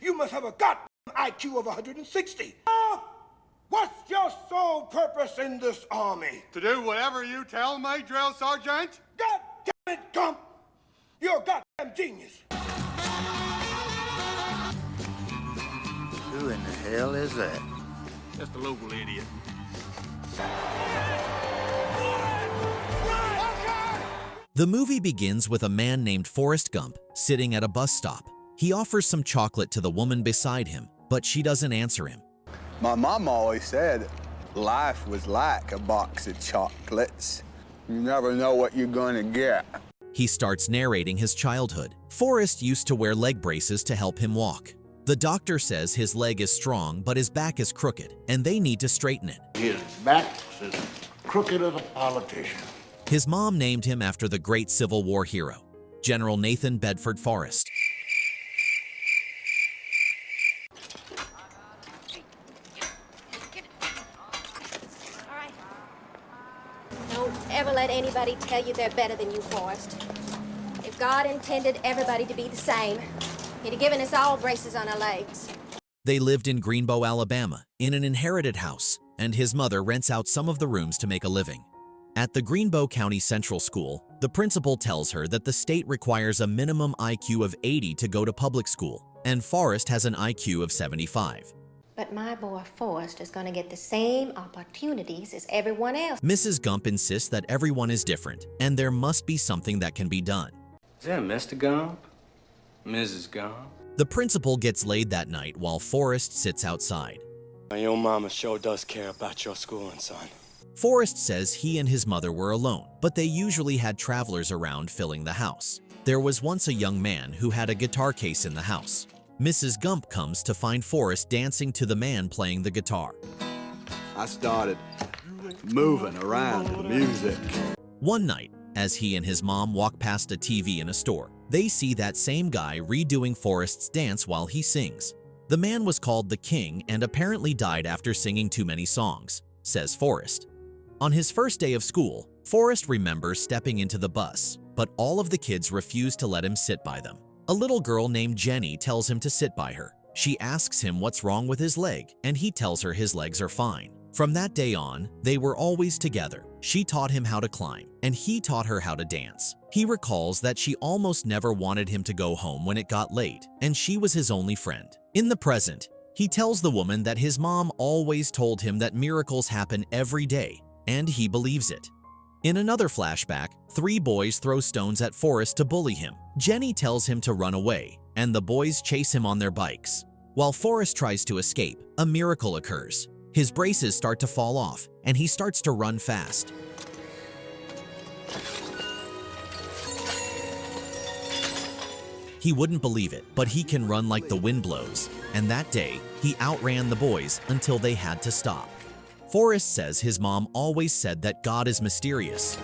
You must have a goddamn IQ of 160. What's your sole purpose in this army? To do whatever you tell me, drill sergeant. God damn it, Gump! You're a goddamn genius. Who in the hell is that? Just a local idiot. The movie begins with a man named Forrest Gump sitting at a bus stop. He offers some chocolate to the woman beside him, but she doesn't answer him. My mom always said life was like a box of chocolates. You never know what you're gonna get. He starts narrating his childhood. Forrest used to wear leg braces to help him walk. The doctor says his leg is strong, but his back is crooked, and they need to straighten it. His back's as crooked as a politician. His mom named him after the great Civil War hero, General Nathan Bedford Forrest. Don't ever let anybody tell you they're better than you, Forrest. If God intended everybody to be the same, He'd have given us all braces on our legs. They lived in Greenbow, Alabama, in an inherited house, and his mother rents out some of the rooms to make a living. At the Greenbow County Central School, the principal tells her that the state requires a minimum IQ of 80 to go to public school, and Forrest has an IQ of 75. But my boy Forrest is going to get the same opportunities as everyone else. Mrs. Gump insists that everyone is different, and there must be something that can be done. Is that Mr. Gump? Mrs. Gump? The principal gets laid that night while Forrest sits outside. Your mama sure does care about your schooling, son. Forrest says he and his mother were alone, but they usually had travelers around filling the house. There was once a young man who had a guitar case in the house. Mrs. Gump comes to find Forrest dancing to the man playing the guitar. I started moving around to the music. One night, as he and his mom walk past a TV in a store, they see that same guy redoing Forrest's dance while he sings. The man was called the King and apparently died after singing too many songs, says Forrest. On his first day of school, Forrest remembers stepping into the bus, but all of the kids refuse to let him sit by them. A little girl named Jenny tells him to sit by her. She asks him what's wrong with his leg, and he tells her his legs are fine. From that day on, they were always together. She taught him how to climb, and he taught her how to dance. He recalls that she almost never wanted him to go home when it got late, and she was his only friend. In the present, he tells the woman that his mom always told him that miracles happen every day, and he believes it. In another flashback, 3 boys throw stones at Forrest to bully him. Jenny tells him to run away, and the boys chase him on their bikes. While Forrest tries to escape, a miracle occurs. His braces start to fall off, and he starts to run fast. He wouldn't believe it, but he can run like the wind blows, and that day, he outran the boys until they had to stop. Forrest says his mom always said that God is mysterious.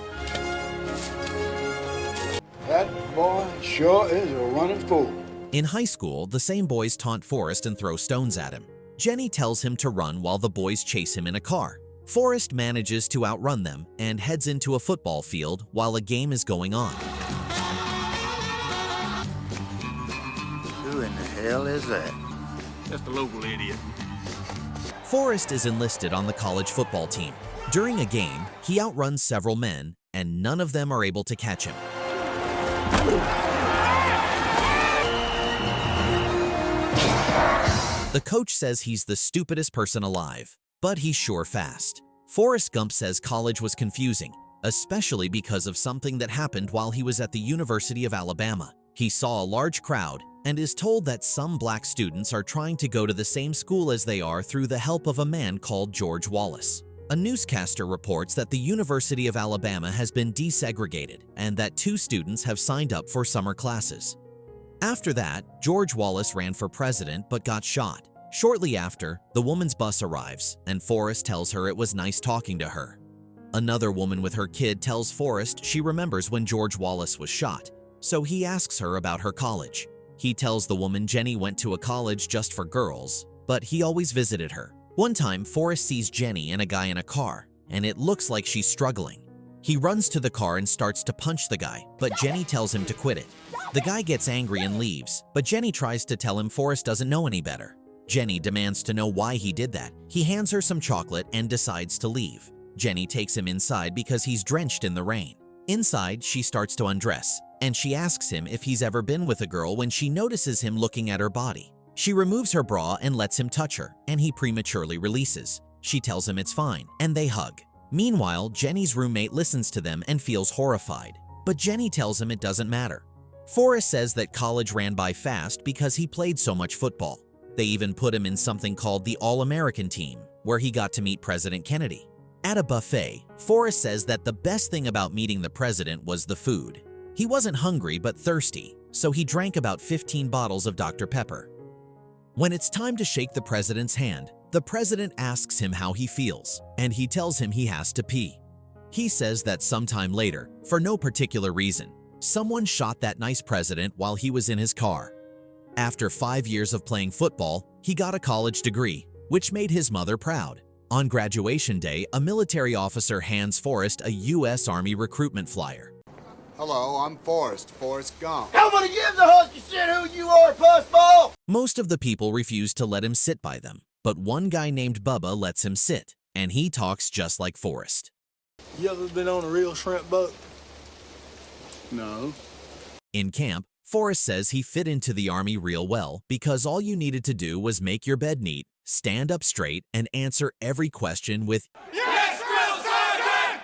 That boy sure is a running fool. In high school, the same boys taunt Forrest and throw stones at him. Jenny tells him to run while the boys chase him in a car. Forrest manages to outrun them and heads into a football field while a game is going on. Who in the hell is that? Just a local idiot. Forrest is enlisted on the college football team. During a game, he outruns several men, and none of them are able to catch him. The coach says he's the stupidest person alive, but he's sure fast. Forrest Gump says college was confusing, especially because of something that happened while he was at the University of Alabama. He saw a large crowd and is told that some black students are trying to go to the same school as they are through the help of a man called George Wallace. A newscaster reports that the University of Alabama has been desegregated and that 2 students have signed up for summer classes. After that, George Wallace ran for president but got shot. Shortly after, the woman's bus arrives, and Forrest tells her it was nice talking to her. Another woman with her kid tells Forrest she remembers when George Wallace was shot, so he asks her about her college. He tells the woman Jenny went to a college just for girls, but he always visited her. One time, Forrest sees Jenny and a guy in a car, and it looks like she's struggling. He runs to the car and starts to punch the guy, but Jenny tells him to quit it. The guy gets angry and leaves, but Jenny tries to tell him Forrest doesn't know any better. Jenny demands to know why he did that. He hands her some chocolate and decides to leave. Jenny takes him inside because he's drenched in the rain. Inside, she starts to undress, and she asks him if he's ever been with a girl when she notices him looking at her body. She removes her bra and lets him touch her, and he prematurely releases. She tells him it's fine, and they hug. Meanwhile, Jenny's roommate listens to them and feels horrified, but Jenny tells him it doesn't matter. Forrest says that college ran by fast because he played so much football. They even put him in something called the All-American team, where he got to meet President Kennedy. At a buffet, Forrest says that the best thing about meeting the president was the food. He wasn't hungry but thirsty, so he drank about 15 bottles of Dr. Pepper. When it's time to shake the president's hand, the president asks him how he feels, and he tells him he has to pee. He says that sometime later, for no particular reason, someone shot that nice president while he was in his car. After 5 years of playing football, he got a college degree, which made his mother proud. On graduation day, a military officer hands Forrest a U.S. Army recruitment flyer. Hello, I'm Forrest Gump. Nobody gives a husky shit who you are, pussball! Most of the people refuse to let him sit by them, but one guy named Bubba lets him sit, and he talks just like Forrest. You ever been on a real shrimp boat? No. In camp, Forrest says he fit into the Army real well because all you needed to do was make your bed neat, stand up straight, and answer every question with Yes, Drill Sergeant!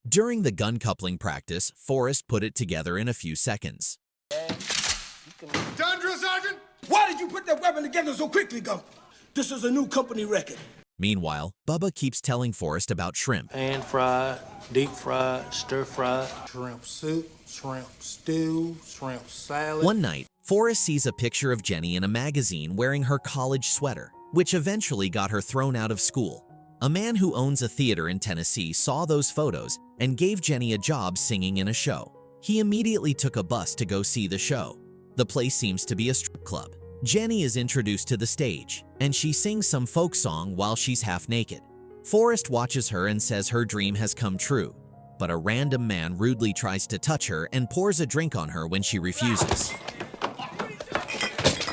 During the gun coupling practice, Forrest put it together in a few seconds. Done, Drill Sergeant? Why did you put that weapon together so quickly, Gump? This is a new company record. Meanwhile, Bubba keeps telling Forrest about shrimp. Pan fried, deep fried, stir fried. Shrimp soup, shrimp stew, shrimp salad. One night, Forrest sees a picture of Jenny in a magazine wearing her college sweater, which eventually got her thrown out of school. A man who owns a theater in Tennessee saw those photos and gave Jenny a job singing in a show. He immediately took a bus to go see the show. The place seems to be a strip club. Jenny is introduced to the stage, and she sings some folk song while she's half naked. Forrest watches her and says her dream has come true, but a random man rudely tries to touch her and pours a drink on her when she refuses.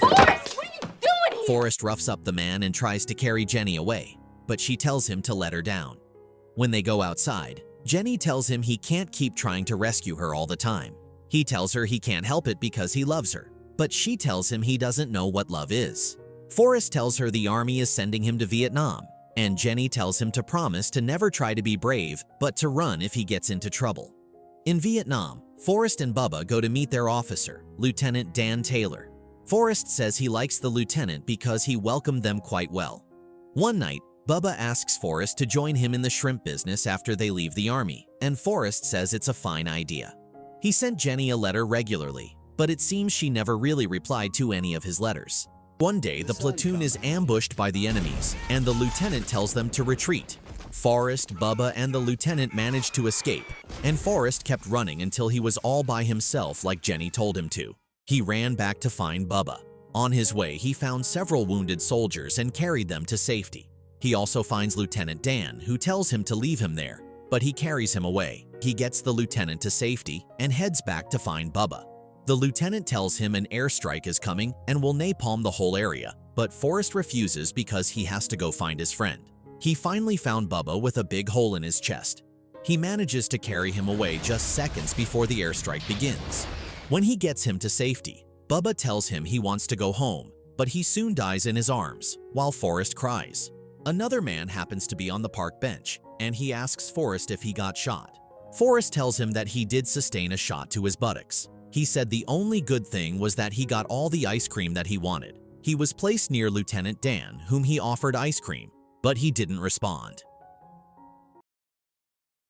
Forrest, what are you doing here? Forrest roughs up the man and tries to carry Jenny away, but she tells him to let her down. When they go outside, Jenny tells him he can't keep trying to rescue her all the time. He tells her he can't help it because he loves her, but she tells him he doesn't know what love is. Forrest tells her the Army is sending him to Vietnam, and Jenny tells him to promise to never try to be brave, but to run if he gets into trouble. In Vietnam, Forrest and Bubba go to meet their officer, Lieutenant Dan Taylor. Forrest says he likes the lieutenant because he welcomed them quite well. One night, Bubba asks Forrest to join him in the shrimp business after they leave the Army, and Forrest says it's a fine idea. He sent Jenny a letter regularly, but it seems she never really replied to any of his letters. One day, the platoon is ambushed by the enemies, and the lieutenant tells them to retreat. Forrest, Bubba, and the lieutenant managed to escape, and Forrest kept running until he was all by himself like Jenny told him to. He ran back to find Bubba. On his way, he found several wounded soldiers and carried them to safety. He also finds Lieutenant Dan, who tells him to leave him there, but he carries him away. He gets the lieutenant to safety and heads back to find Bubba. The lieutenant tells him an airstrike is coming and will napalm the whole area, but Forrest refuses because he has to go find his friend. He finally found Bubba with a big hole in his chest. He manages to carry him away just seconds before the airstrike begins. When he gets him to safety, Bubba tells him he wants to go home, but he soon dies in his arms, while Forrest cries. Another man happens to be on the park bench, and he asks Forrest if he got shot. Forrest tells him that he did sustain a shot to his buttocks. He said the only good thing was that he got all the ice cream that he wanted. He was placed near Lieutenant Dan, whom he offered ice cream, but he didn't respond.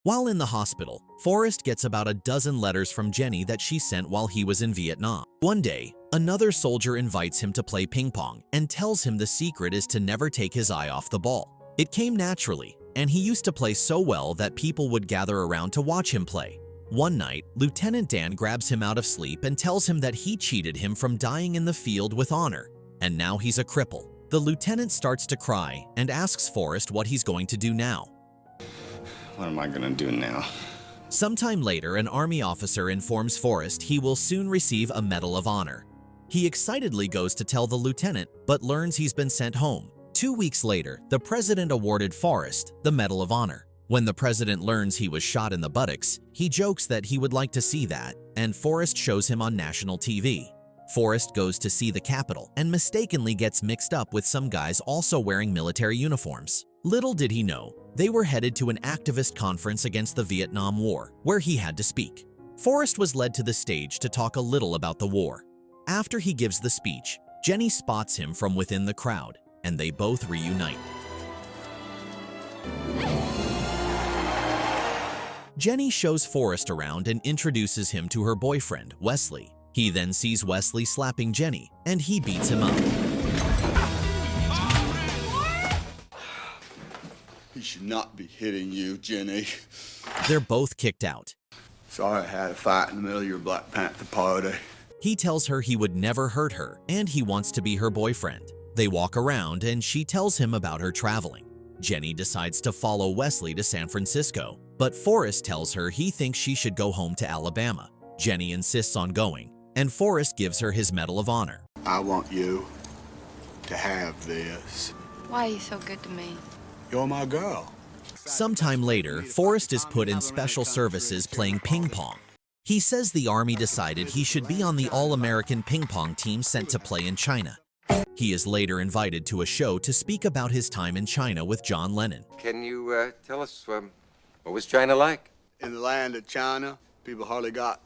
While in the hospital, Forrest gets about a dozen letters from Jenny that she sent while he was in Vietnam. One day, another soldier invites him to play ping pong and tells him the secret is to never take his eye off the ball. It came naturally, and he used to play so well that people would gather around to watch him play. One night, Lieutenant Dan grabs him out of sleep and tells him that he cheated him from dying in the field with honor, and now he's a cripple. The lieutenant starts to cry and asks Forrest what he's going to do now. What am I gonna do now? Sometime later, an Army officer informs Forrest he will soon receive a Medal of Honor. He excitedly goes to tell the lieutenant, but learns he's been sent home. 2 weeks later, the president awarded Forrest the Medal of Honor. When the president learns he was shot in the buttocks, he jokes that he would like to see that, and Forrest shows him on national TV. Forrest goes to see the Capitol and mistakenly gets mixed up with some guys also wearing military uniforms. Little did he know, they were headed to an activist conference against the Vietnam War, where he had to speak. Forrest was led to the stage to talk a little about the war. After he gives the speech, Jenny spots him from within the crowd, and they both reunite. Jenny shows Forrest around and introduces him to her boyfriend, Wesley. He then sees Wesley slapping Jenny, and he beats him up. He should not be hitting you, Jenny. They're both kicked out. Sorry I had a fight in the middle of your Black Panther party. He tells her he would never hurt her, and he wants to be her boyfriend. They walk around, and she tells him about her traveling. Jenny decides to follow Wesley to San Francisco, but Forrest tells her he thinks she should go home to Alabama. Jenny insists on going, and Forrest gives her his Medal of Honor. I want you to have this. Why are you so good to me? You're my girl. Sometime later, Forrest is put in special services playing ping pong. He says the Army decided he should be on the All-American ping pong team sent to play in China. He is later invited to a show to speak about his time in China with John Lennon. Can you tell us what was China like? In the land of China, people hardly got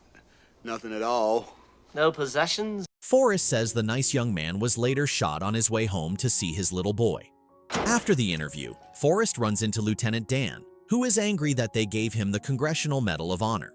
nothing at all. No possessions? Forrest says the nice young man was later shot on his way home to see his little boy. After the interview, Forrest runs into Lieutenant Dan, who is angry that they gave him the Congressional Medal of Honor.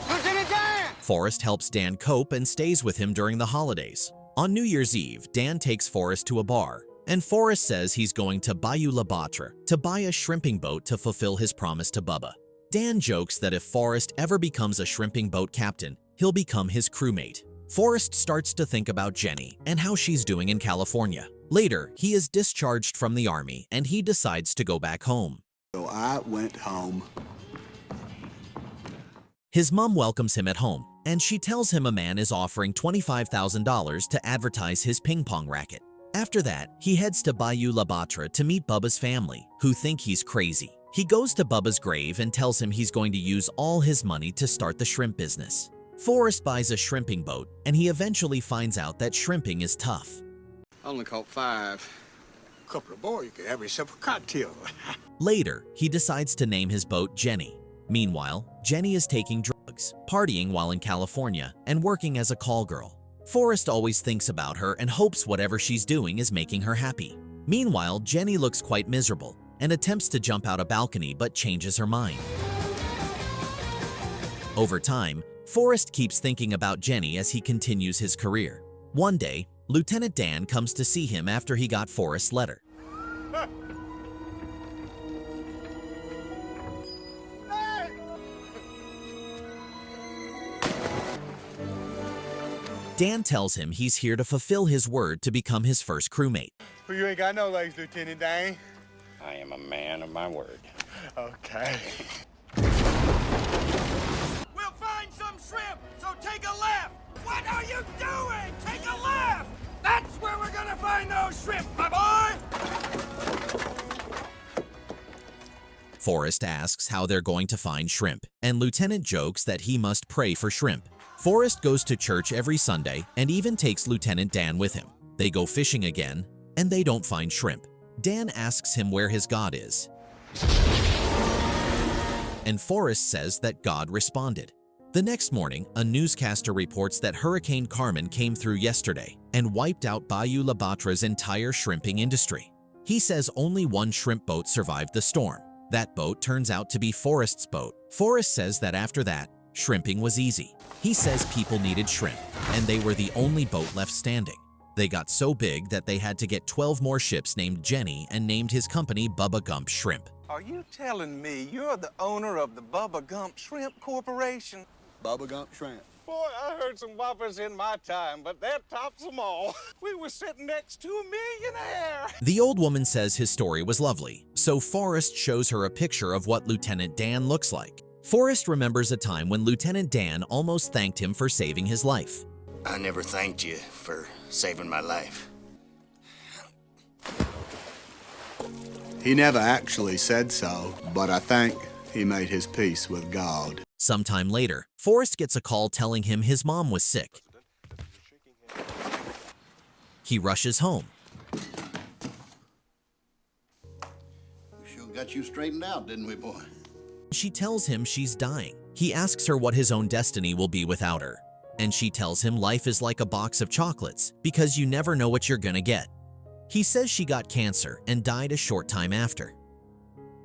Lieutenant Dan! Forrest helps Dan cope and stays with him during the holidays. On New Year's Eve, Dan takes Forrest to a bar, and Forrest says he's going to Bayou La Batre to buy a shrimping boat to fulfill his promise to Bubba. Dan jokes that if Forrest ever becomes a shrimping boat captain, he'll become his crewmate. Forrest starts to think about Jenny and how she's doing in California. Later, he is discharged from the Army and he decides to go back home. So I went home. His mom welcomes him at home, and she tells him a man is offering $25,000 to advertise his ping pong racket. After that, he heads to Bayou La Batre to meet Bubba's family, who think he's crazy. He goes to Bubba's grave and tells him he's going to use all his money to start the shrimp business. Forrest buys a shrimping boat, and he eventually finds out that shrimping is tough. I only caught 5. A couple of boys, you could have yourself a cocktail. Later, he decides to name his boat Jenny. Meanwhile, Jenny is taking drugs, partying while in California, and working as a call girl. Forrest always thinks about her and hopes whatever she's doing is making her happy. Meanwhile, Jenny looks quite miserable and attempts to jump out a balcony but changes her mind. Over time, Forrest keeps thinking about Jenny as he continues his career. One day, Lieutenant Dan comes to see him after he got Forrest's letter. Dan tells him he's here to fulfill his word to become his first crewmate. Well, you ain't got no legs, Lieutenant Dan. I am a man of my word. Okay. We'll find some shrimp, so take a left! What are you doing? Take a left! That's where we're gonna find those shrimp, my boy! Forrest asks how they're going to find shrimp, and Lieutenant jokes that he must pray for shrimp. Forrest goes to church every Sunday and even takes Lieutenant Dan with him. They go fishing again, and they don't find shrimp. Dan asks him where his God is, and Forrest says that God responded. The next morning, a newscaster reports that Hurricane Carmen came through yesterday and wiped out Bayou La Batre's entire shrimping industry. He says only one shrimp boat survived the storm. That boat turns out to be Forrest's boat. Forrest says that after that, shrimping was easy. He says people needed shrimp, and they were the only boat left standing. They got so big that they had to get 12 more ships named Jenny and named his company Bubba Gump Shrimp. Are you telling me you're the owner of the Bubba Gump Shrimp Corporation? Bubba Gump Shrimp. Boy, I heard some whoppers in my time, but that tops them all. We were sitting next to a millionaire. The old woman says his story was lovely, so Forrest shows her a picture of what Lieutenant Dan looks like. Forrest remembers a time when Lieutenant Dan almost thanked him for saving his life. I never thanked you for saving my life. He never actually said so, but I think he made his peace with God. Sometime later, Forrest gets a call telling him his mom was sick. He rushes home. We sure got you straightened out, didn't we, boy? She tells him she's dying. He asks her what his own destiny will be without her. And she tells him life is like a box of chocolates because you never know what you're gonna get. He says she got cancer and died a short time after.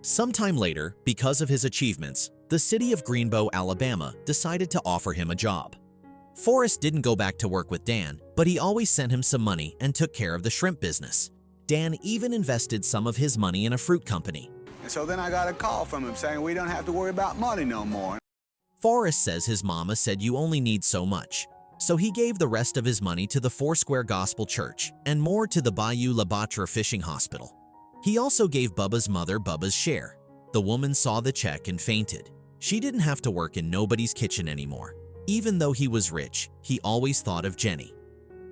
Sometime later, because of his achievements, the city of Greenbow, Alabama decided to offer him a job. Forrest didn't go back to work with Dan, but he always sent him some money and took care of the shrimp business. Dan even invested some of his money in a fruit company. And so then I got a call from him saying we don't have to worry about money no more. Forrest says his mama said you only need so much. So he gave the rest of his money to the Foursquare Gospel Church and more to the Bayou La Batre Fishing Hospital. He also gave Bubba's mother Bubba's share. The woman saw the check and fainted. She didn't have to work in nobody's kitchen anymore. Even though he was rich, he always thought of Jenny.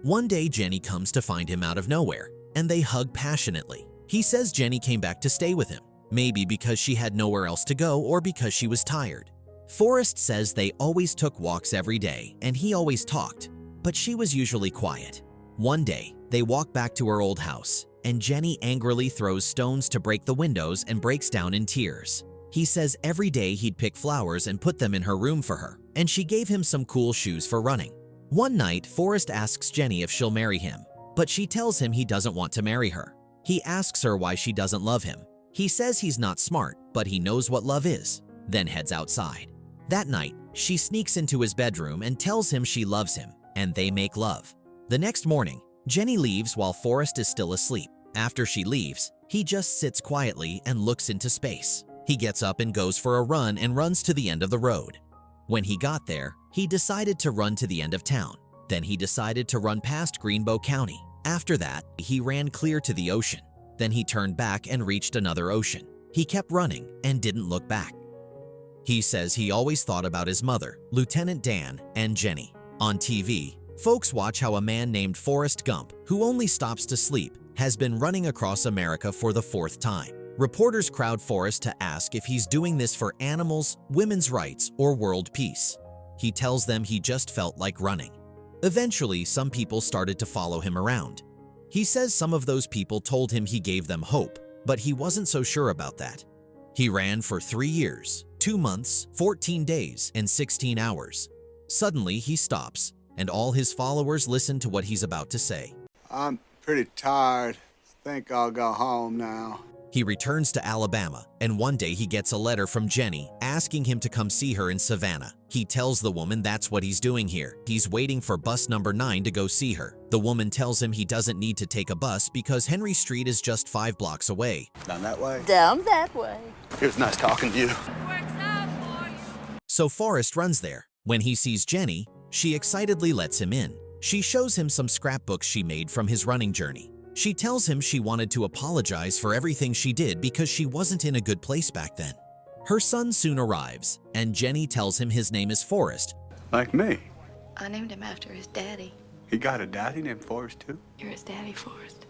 One day Jenny comes to find him out of nowhere, and they hug passionately. He says Jenny came back to stay with him, maybe because she had nowhere else to go or because she was tired. Forrest says they always took walks every day and he always talked, but she was usually quiet. One day, they walk back to her old house, and Jenny angrily throws stones to break the windows and breaks down in tears. He says every day he'd pick flowers and put them in her room for her, and she gave him some cool shoes for running. One night, Forrest asks Jenny if she'll marry him, but she tells him he doesn't want to marry her. He asks her why she doesn't love him. He says he's not smart, but he knows what love is, then heads outside. That night, she sneaks into his bedroom and tells him she loves him, and they make love. The next morning, Jenny leaves while Forrest is still asleep. After she leaves, he just sits quietly and looks into space. He gets up and goes for a run and runs to the end of the road. When he got there, he decided to run to the end of town. Then he decided to run past Greenbow County. After that, he ran clear to the ocean. Then he turned back and reached another ocean. He kept running and didn't look back. He says he always thought about his mother, Lieutenant Dan, and Jenny. On TV, folks watch how a man named Forrest Gump, who only stops to sleep, has been running across America for the 4th time. Reporters crowd Forrest to ask if he's doing this for animals, women's rights, or world peace. He tells them he just felt like running. Eventually, some people started to follow him around. He says some of those people told him he gave them hope, but he wasn't so sure about that. He ran for 3 years, 2 months, 14 days, and 16 hours. Suddenly, he stops, and all his followers listen to what he's about to say. I'm pretty tired. Think I'll go home now. He returns to Alabama, and one day he gets a letter from Jenny asking him to come see her in Savannah. He tells the woman that's what he's doing here. He's waiting for bus number 9 to go see her. The woman tells him he doesn't need to take a bus because Henry Street is just 5 blocks away. Down that way? Down that way. It was nice talking to you. So Forrest runs there. When he sees Jenny, she excitedly lets him in. She shows him some scrapbooks she made from his running journey. She tells him she wanted to apologize for everything she did because she wasn't in a good place back then. Her son soon arrives, and Jenny tells him his name is Forrest. Like me. I named him after his daddy. He got a daddy named Forrest, too? You're his daddy, Forrest.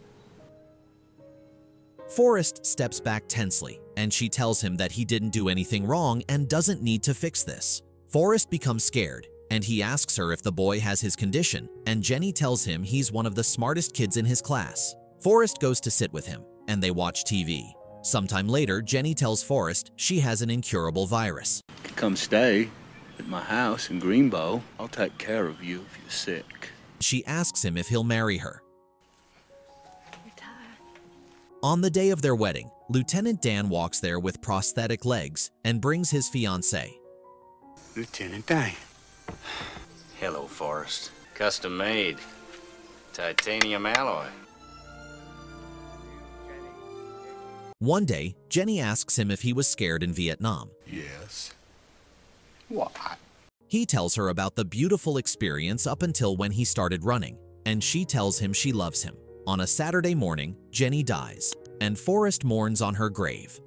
Forrest steps back tensely, and she tells him that he didn't do anything wrong and doesn't need to fix this. Forrest becomes scared, and he asks her if the boy has his condition, and Jenny tells him he's one of the smartest kids in his class. Forrest goes to sit with him, and they watch TV. Sometime later, Jenny tells Forrest she has an incurable virus. Come stay at my house in Greenbow. I'll take care of you if you're sick. She asks him if he'll marry her. On the day of their wedding, Lieutenant Dan walks there with prosthetic legs and brings his fiancée. Lieutenant Dan. Hello, Forrest. Custom made. Titanium alloy. One day, Jenny asks him if he was scared in Vietnam. Yes. Why? He tells her about the beautiful experience up until when he started running, and she tells him she loves him. On a Saturday morning, Jenny dies, and Forrest mourns on her grave.